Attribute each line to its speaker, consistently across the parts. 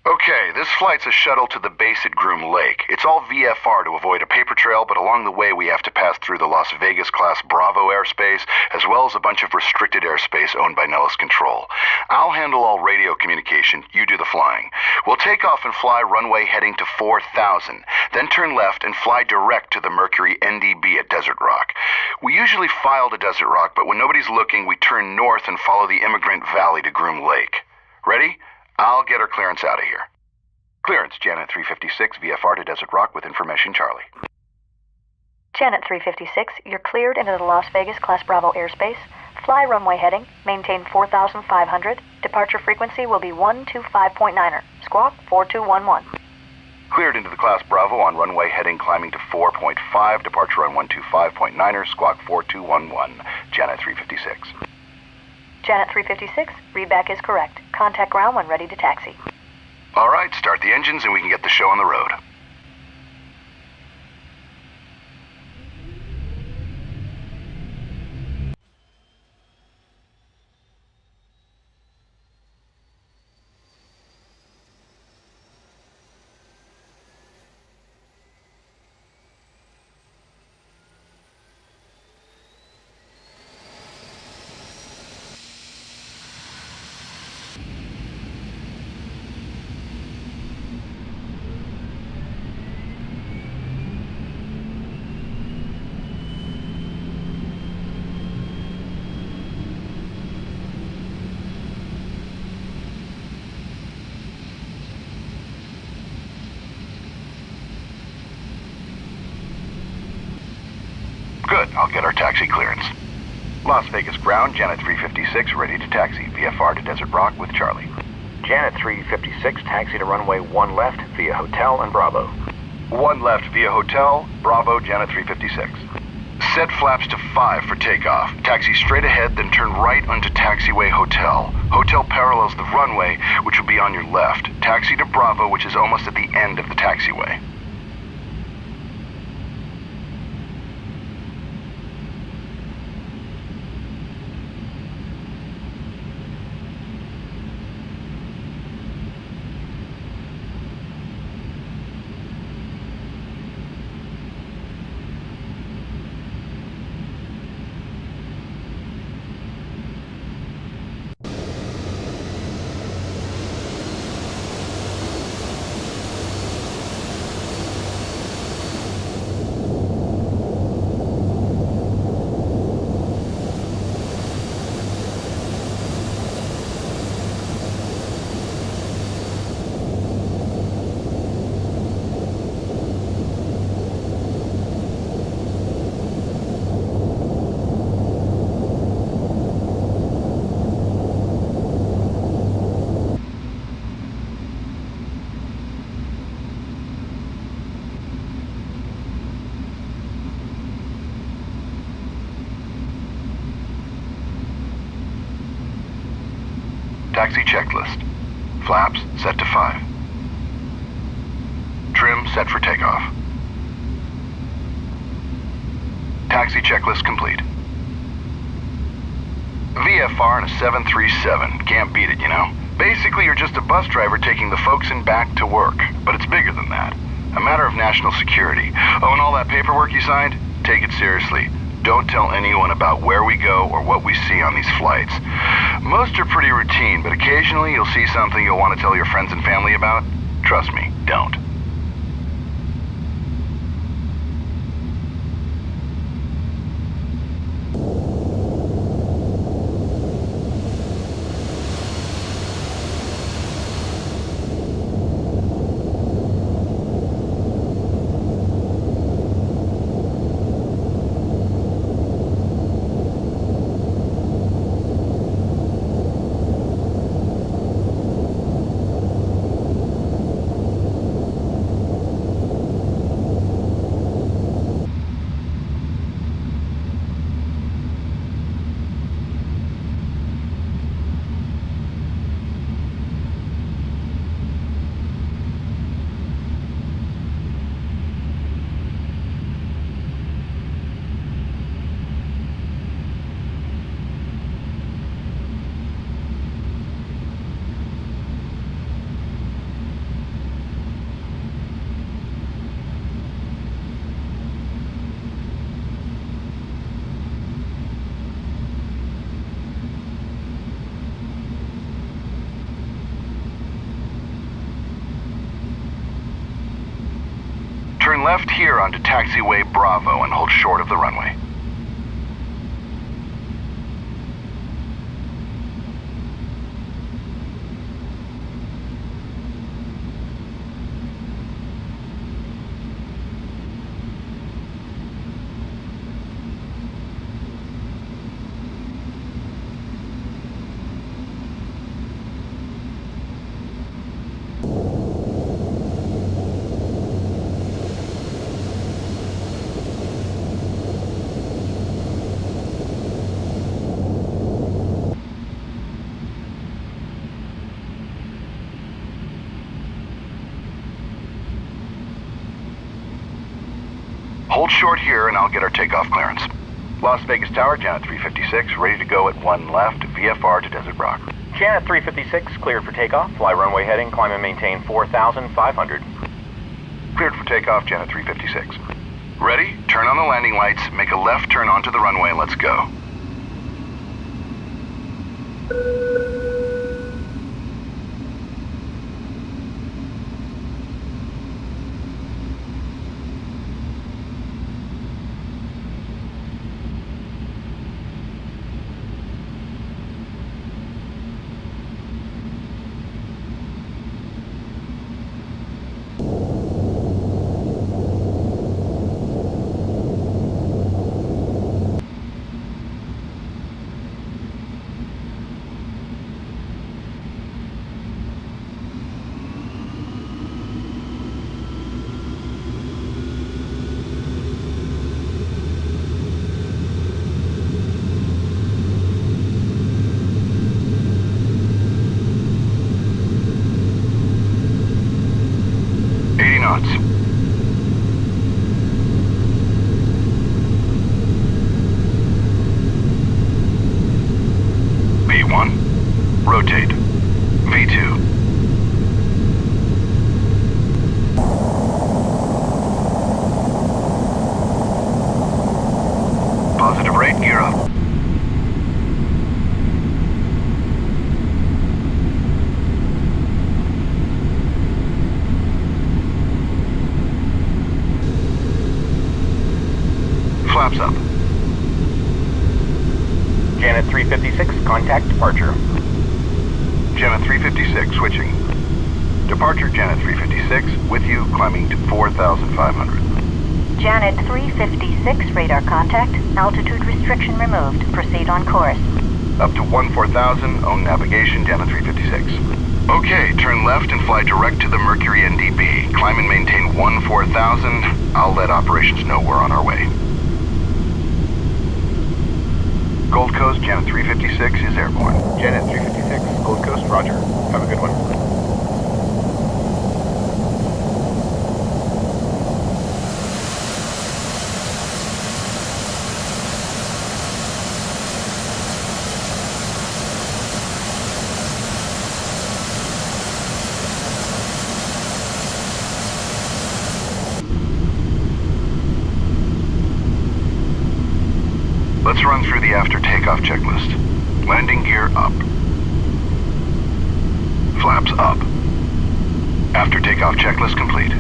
Speaker 1: Okay, this flight's a shuttle to the base at Groom Lake. It's all VFR to avoid a paper trail, but along the way we have to pass through the Las Vegas class Bravo airspace, as well as a bunch of restricted airspace owned by Nellis Control. I'll handle all radio communication, you do the flying. We'll take off and fly runway heading to 4000, then turn left and fly direct to the Mercury NDB at Desert Rock. We usually file to Desert Rock, but when nobody's looking, we turn north and follow the Immigrant Valley to Groom Lake. Ready? I'll get her clearance out of here. Clearance, Janet 356, VFR to Desert Rock with information, Charlie.
Speaker 2: Janet 356, you're cleared into the Las Vegas Class Bravo airspace. Fly runway heading, maintain 4,500. Departure frequency will be 125.9er. Squawk 4211.
Speaker 1: Cleared into the Class Bravo on runway heading climbing to 4.5. Departure on 125.9er. Squawk 4211. Janet 356.
Speaker 2: Janet 356, readback is correct. Contact ground when ready to taxi.
Speaker 1: All right, start the engines and we can get the show on the road. Good, I'll get our taxi clearance. Las Vegas ground, Janet 356, ready to taxi. VFR to Desert Rock with Charlie.
Speaker 3: Janet 356, taxi to runway 1 left via Hotel and Bravo.
Speaker 1: 1 left via Hotel, Bravo, Janet 356. Set flaps to 5 for takeoff. Taxi straight ahead, then turn right onto taxiway Hotel. Hotel parallels the runway, which will be on your left. Taxi to Bravo, which is almost at the end of the taxiway. Taxi checklist. Flaps set to 5. Trim set for takeoff. Taxi checklist complete. VFR in a 737. Can't beat it, you know? Basically, you're just a bus driver taking the folks in back to work. But it's bigger than that. A matter of national security. Oh, and all that paperwork you signed? Take it seriously. Don't tell anyone about where we go or what we see on these flights. Most are pretty routine, but occasionally you'll see something you'll want to tell your friends and family about. Trust me, don't. left here onto taxiway Bravo and hold short of the runway. Hold short here and I'll get our takeoff clearance. Las Vegas Tower, Janet 356, ready to go at 1 left, VFR to Desert Rock.
Speaker 3: Janet 356, cleared for takeoff. Fly runway heading, climb and maintain 4,500.
Speaker 1: Cleared for takeoff, Janet 356. Ready? Turn on the landing lights, make a left turn onto the runway, and let's go. V1, rotate. V2. Positive rate, gear up. Flaps up.
Speaker 3: Janet 356, contact departure.
Speaker 1: Janet 356, switching. Departure, Janet 356, with you, climbing to 4,500.
Speaker 2: Janet 356, radar contact. Altitude restriction removed. Proceed on course.
Speaker 1: Up to 14,000, own navigation, Janet 356. Okay, turn left and fly direct to the Mercury NDB. Climb and maintain 14,000. I'll let operations know we're on our way. Gold Coast, Janet 356 is airborne.
Speaker 3: Janet 356, Gold Coast, roger. Have a good one.
Speaker 1: Let's run through the after takeoff checklist. Landing gear up. Flaps up. After takeoff checklist complete.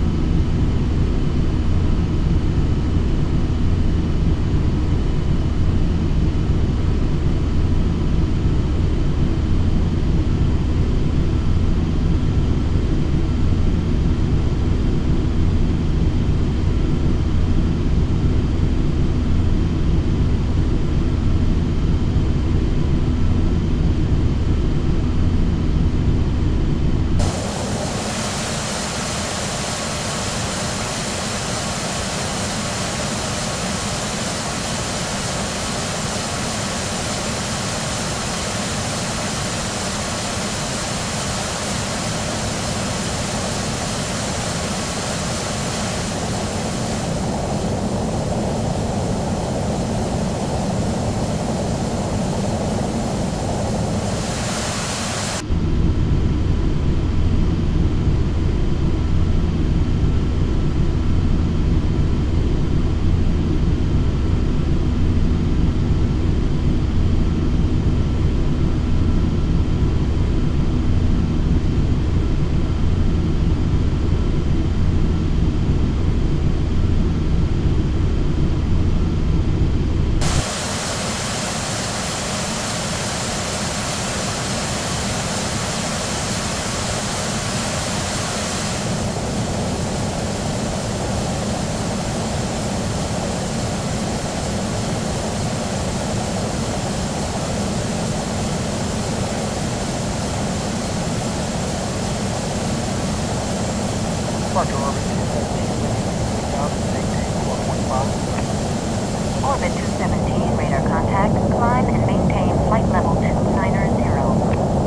Speaker 4: Departure orbit 217, maintain 4.5.
Speaker 2: Orbit 217, radar contact. Climb and maintain flight level 290.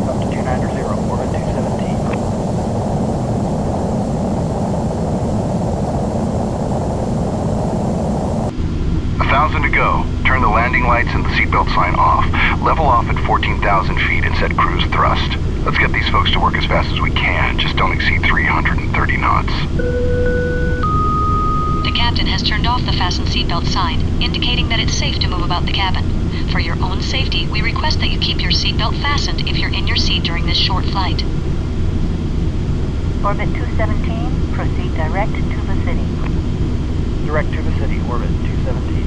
Speaker 4: Up to 290, orbit 217.
Speaker 1: 1,000 to go. Turn the landing lights and the seatbelt sign off. Level off at 14,000 feet and set cruise thrust. Let's get these folks to work as fast as we can. Just don't exceed 330 knots.
Speaker 5: The captain has turned off the fasten seatbelt sign, indicating that it's safe to move about the cabin. For your own safety, we request that you keep your seatbelt fastened if you're in your seat during this short flight.
Speaker 2: Orbit 217, proceed direct to the city.
Speaker 4: Direct to the city, orbit 217.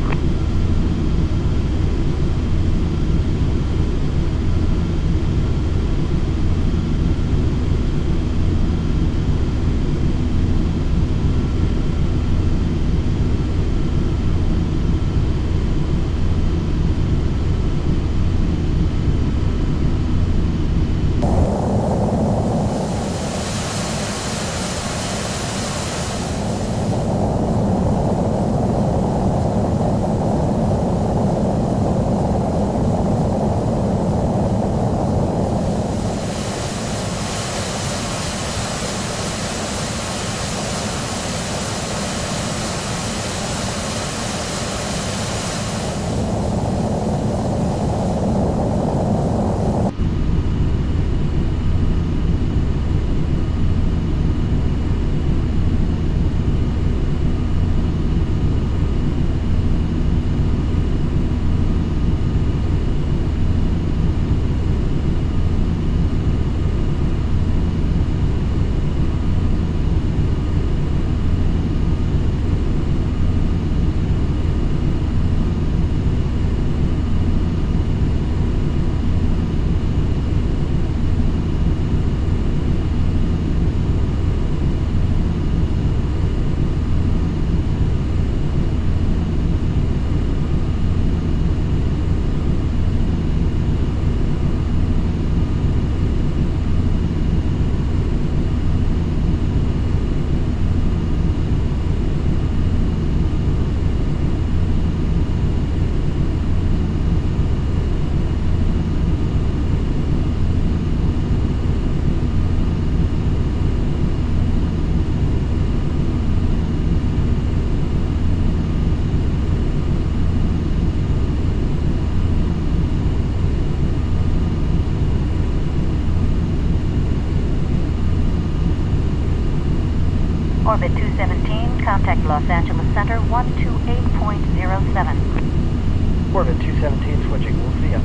Speaker 2: Orbit 217, contact Los Angeles Center 128.07.
Speaker 4: Orbit 217 switching, we'll see ya.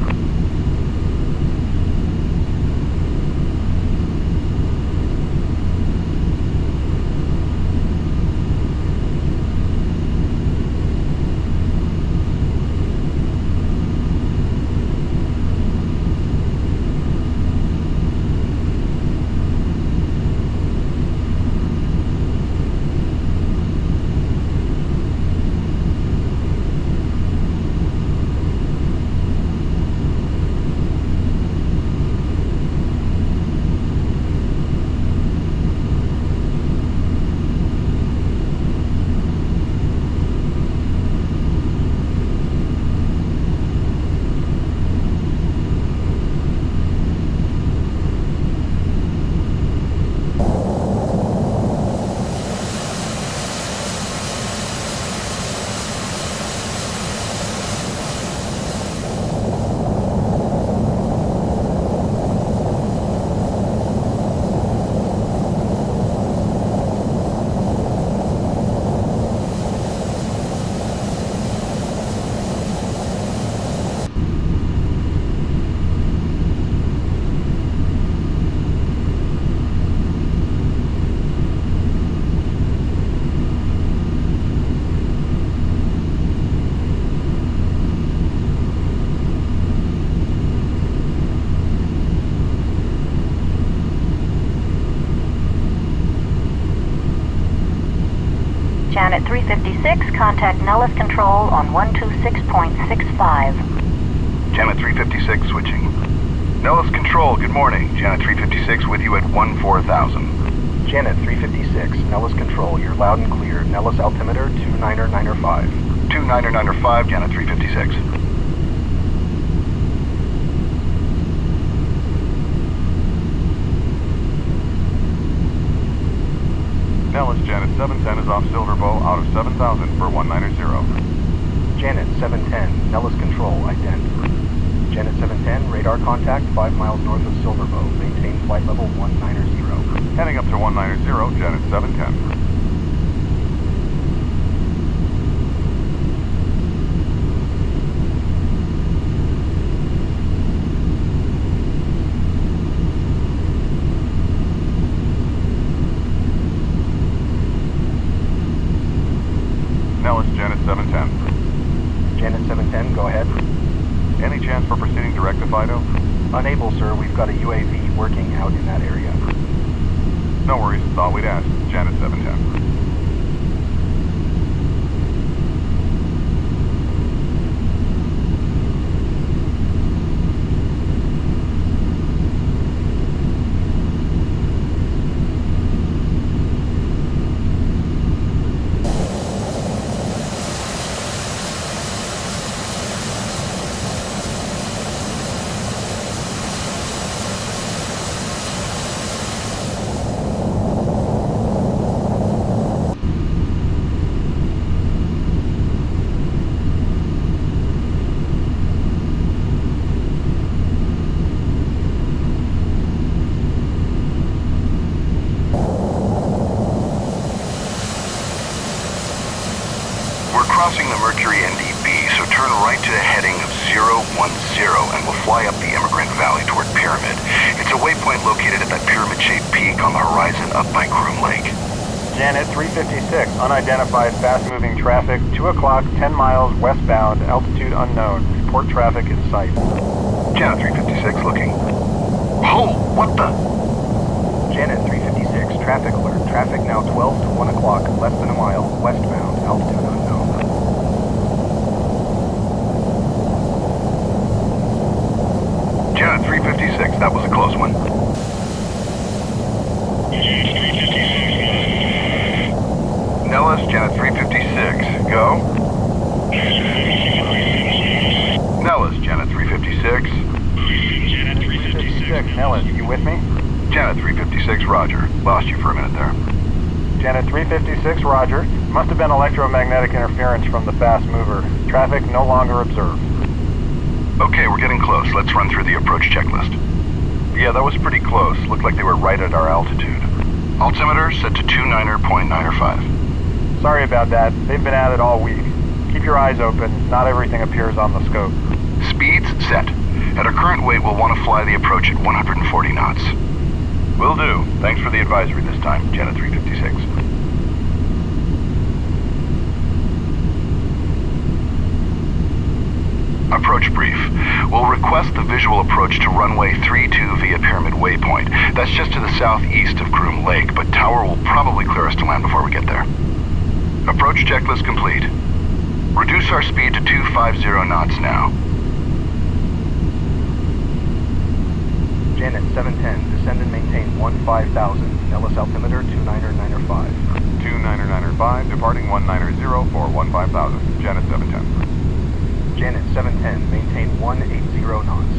Speaker 2: Janet 356, contact Nellis Control on 126.65.
Speaker 1: Janet 356 switching. Nellis Control, good morning. Janet 356 with you at 14,000.
Speaker 3: Janet 356, Nellis Control, you're loud and clear. Nellis altimeter 29905.
Speaker 1: 29905, Janet 356.
Speaker 6: Nellis, Janet 710 is off Silverbow out of 7,000 for 190.
Speaker 3: Janet 710, Nellis Control, ident. Janet 710, radar contact 5 miles north of Silverbow. Maintain flight level 190.
Speaker 6: Heading up to 190, Janet 710. Nellis, Janet 710.
Speaker 3: Janet 710, go ahead.
Speaker 6: Any chance for proceeding direct to Fido?
Speaker 3: Unable, sir. We've got a UAV working out in that area.
Speaker 6: No worries. Thought we'd ask. Janet 710.
Speaker 1: Crossing the Mercury NDB, so turn right to the heading of 010 and we'll fly up the Immigrant Valley toward Pyramid. It's a waypoint located at that pyramid-shaped peak on the horizon up by Groom Lake.
Speaker 4: Janet 356, unidentified fast-moving traffic, 2 o'clock, 10 miles westbound, altitude unknown. Report traffic in sight.
Speaker 1: Janet 356 looking. Oh, what the?
Speaker 3: Janet 356, traffic alert. Traffic now 12 to 1 o'clock, less than a mile, westbound, altitude unknown.
Speaker 1: Janet 356, that was a close one. Nellis, Janet 356, go. Nellis, Janet 356.
Speaker 4: Janet 356, Nellis, you with me?
Speaker 1: Janet 356, roger. Lost you for a minute there.
Speaker 4: Janet 356, roger. Must have been electromagnetic interference from the fast mover. Traffic no longer observed.
Speaker 1: Okay, we're getting close. Let's run through the approach checklist. Yeah, that was pretty close. Looked like they were right at our altitude. Altimeter set to 29.95.
Speaker 4: Sorry about that. They've been at it all week. Keep your eyes open. Not everything appears on the scope.
Speaker 1: Speeds set. At our current weight, we'll want to fly the approach at 140 knots. Will do. Thanks for the advisory this time, Janet 356. Approach brief. We'll request the visual approach to runway 32 via Pyramid Waypoint. That's just to the southeast of Groom Lake, but Tower will probably clear us to land before we get there. Approach checklist complete. Reduce our speed to 250 knots now.
Speaker 3: Janet 710, descend and maintain 15,000. Nellis altimeter 29905.
Speaker 6: 29905, departing 190 for 15,000. Janet 710.
Speaker 3: Janet 710, maintain 180 knots.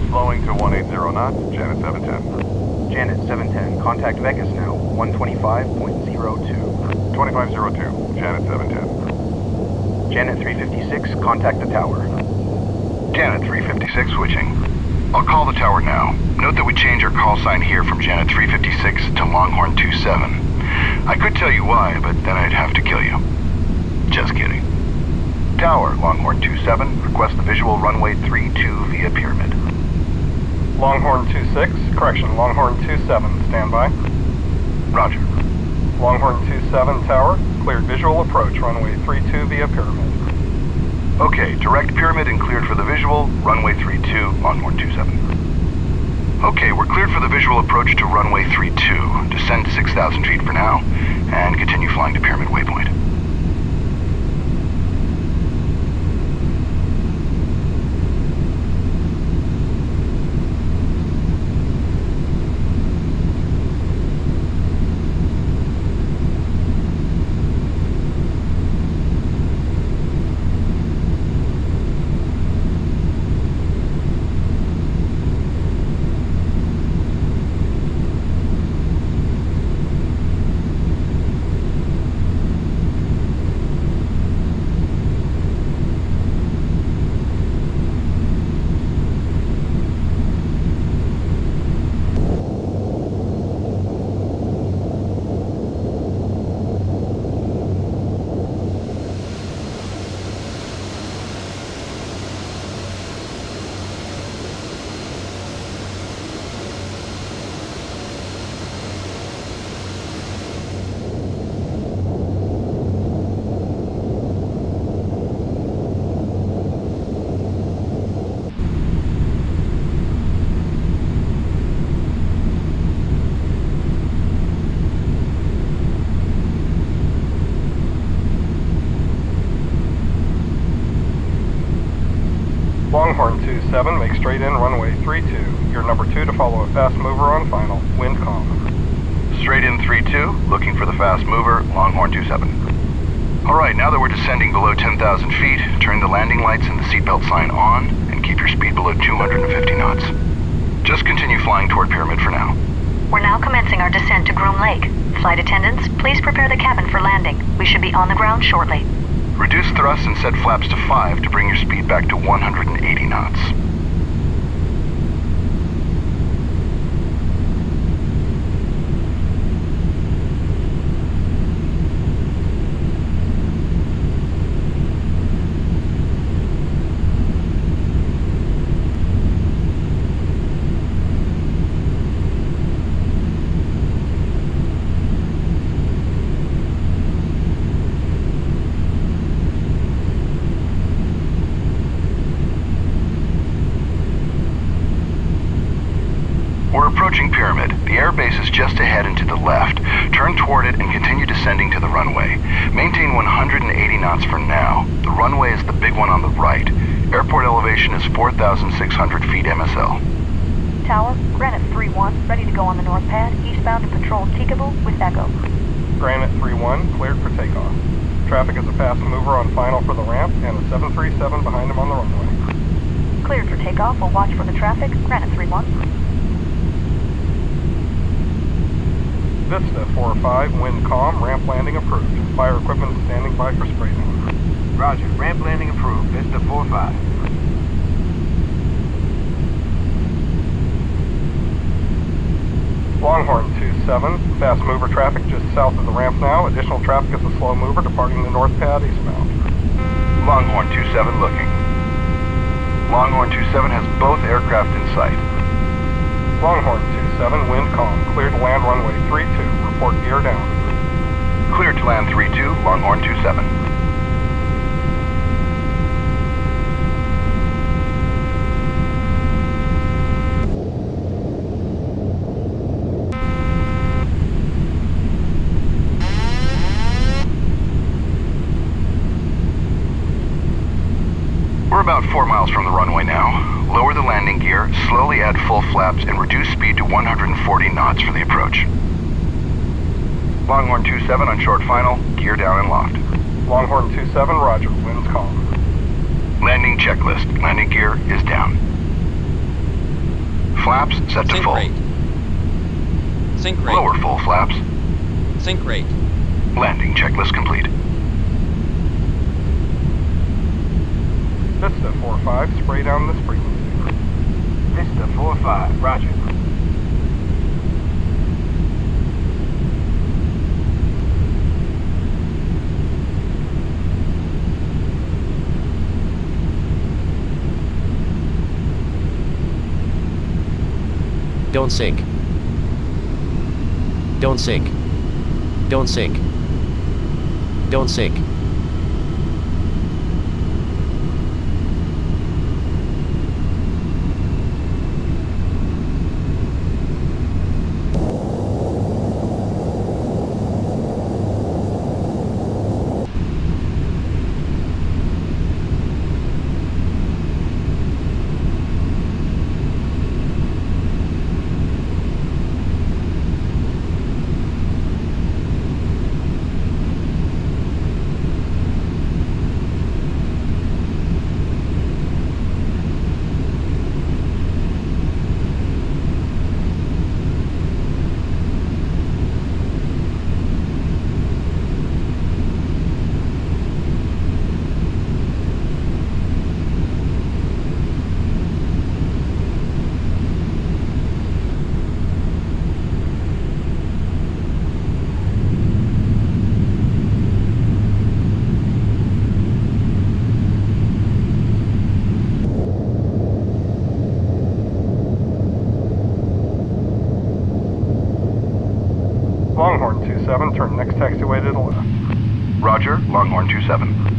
Speaker 6: Slowing to 180 knots, Janet 710.
Speaker 3: Janet 710, contact Vegas now, 125.02.
Speaker 6: 2502, Janet 710.
Speaker 3: Janet 356, contact the tower.
Speaker 1: Janet 356 switching. I'll call the tower now. Note that we change our call sign here from Janet 356 to Longhorn 27. I could tell you why, but then I'd have to kill you. Just kidding. Tower, Longhorn 27, request the visual runway 32 via Pyramid.
Speaker 4: Longhorn 26, correction, Longhorn 27, standby.
Speaker 1: Roger.
Speaker 4: Longhorn 27, tower, cleared visual approach, runway 32 via Pyramid.
Speaker 1: Okay, direct Pyramid and cleared for the visual, runway 32, Longhorn 27. Okay, we're cleared for the visual approach to runway 32. Descend 6,000 feet for now, and continue flying to Pyramid Waypoint.
Speaker 4: Longhorn 27, make straight in runway 32. You're number 2 to follow a fast mover on final. Wind calm.
Speaker 1: Straight in 3-2, looking for the fast mover, Longhorn 27. All right, now that we're descending below 10,000 feet, turn the landing lights and the seatbelt sign on, and keep your speed below 250 knots. Just continue flying toward Pyramid for now.
Speaker 5: We're now commencing our descent to Groom Lake. Flight attendants, please prepare the cabin for landing. We should be on the ground shortly.
Speaker 1: Reduce thrust and set flaps to 5 to bring your speed back to 180 knots. We're approaching Pyramid. The airbase is just ahead and to the left. Turn toward it and continue descending to the runway. Maintain 180 knots for now. The runway is the big one on the right. Airport elevation is 4,600 feet MSL.
Speaker 2: Tower, Granite 3-1, ready to go on the north pad, eastbound to patrol Tikaboo with Echo.
Speaker 4: Granite 3-1, cleared for takeoff. Traffic is a fast mover on final for the ramp, and a 737 behind him on the runway.
Speaker 2: Cleared for takeoff, we'll watch for the traffic, Granite 3-1.
Speaker 4: Vista 4-5, wind calm, ramp landing approved. Fire equipment is standing by for spray down.
Speaker 7: Roger, ramp landing approved, Vista 4-5.
Speaker 4: Longhorn 27, fast mover traffic just south of the ramp now. Additional traffic is a slow mover departing the north pad eastbound.
Speaker 1: Longhorn 27 looking. Longhorn 27 has both aircraft in sight.
Speaker 4: Longhorn 27, wind calm, cleared to land runway 32. Report gear down.
Speaker 1: Cleared to land 3-2, Longhorn 27. We're about 4 miles from the runway now. Lower the landing gear, slowly add full flaps, and reduce speed to 140 knots for the approach. Longhorn 27 on short final, gear down and locked.
Speaker 4: Longhorn 27, roger, winds calm.
Speaker 1: Landing checklist. Landing gear is down. Flaps set to
Speaker 8: Sync
Speaker 1: full.
Speaker 8: rate. Sync rate.
Speaker 1: Lower full flaps.
Speaker 8: Sync rate.
Speaker 1: Landing checklist complete.
Speaker 4: Vista 4-5, spray down this frequency.
Speaker 7: Vista 4-5, roger.
Speaker 9: Don't sink. Don't sink. Don't sink. Don't sink.
Speaker 4: Longhorn 27, turn next taxiway to the left.
Speaker 1: Roger, Longhorn 27.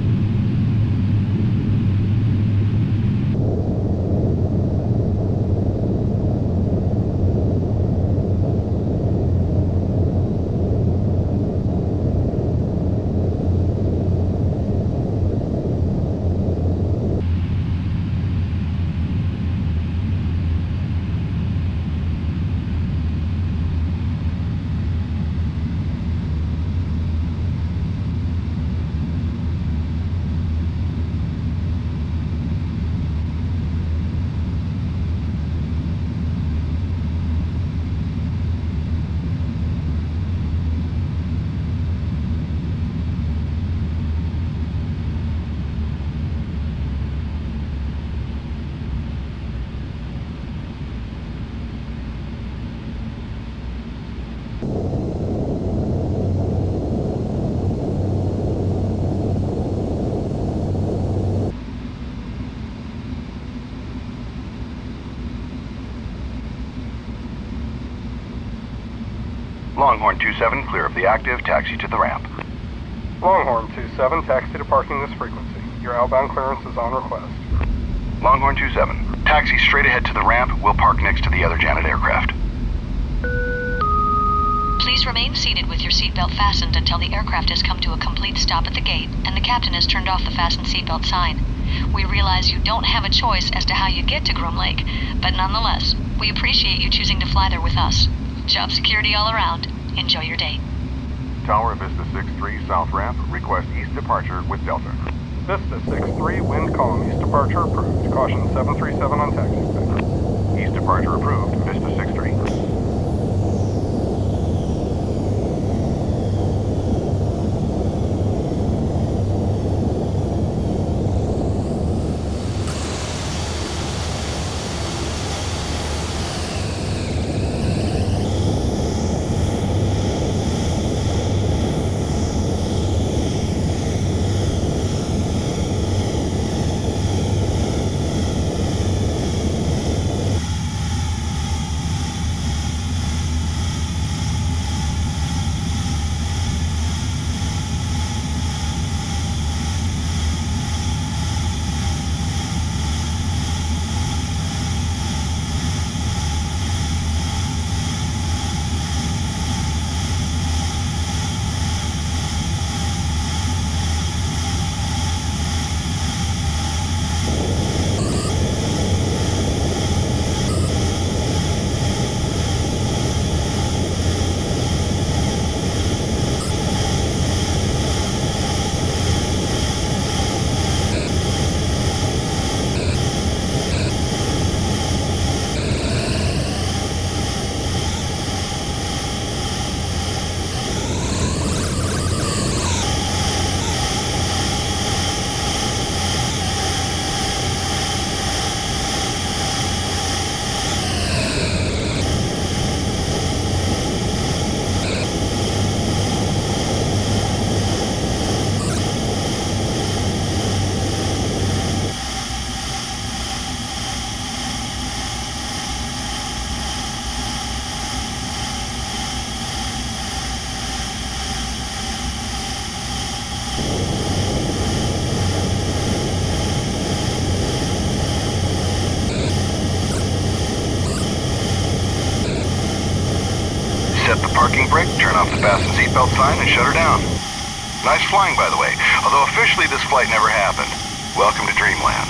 Speaker 1: Longhorn 27, clear of the active, taxi to the ramp.
Speaker 3: Longhorn 27, taxi to parking this frequency. Your outbound clearance is on request.
Speaker 1: Longhorn 27, taxi straight ahead to the ramp. We'll park next to the other Janet aircraft.
Speaker 5: Please remain seated with your seatbelt fastened until the aircraft has come to a complete stop at the gate and the captain has turned off the fasten seatbelt sign. We realize you don't have a choice as to how you get to Groom Lake, but nonetheless, we appreciate you choosing to fly there with us. Job security all around. Enjoy your day.
Speaker 6: Tower Vista 6-3 south ramp, request east departure with Delta.
Speaker 3: Vista 6-3, wind calm, east departure approved. Caution 737 on taxi.
Speaker 6: East departure approved, Vista 6-3.
Speaker 1: Set the parking brake, turn off the fasten seatbelt sign, and shut her down. Nice flying, by the way, although officially this flight never happened. Welcome to Dreamland.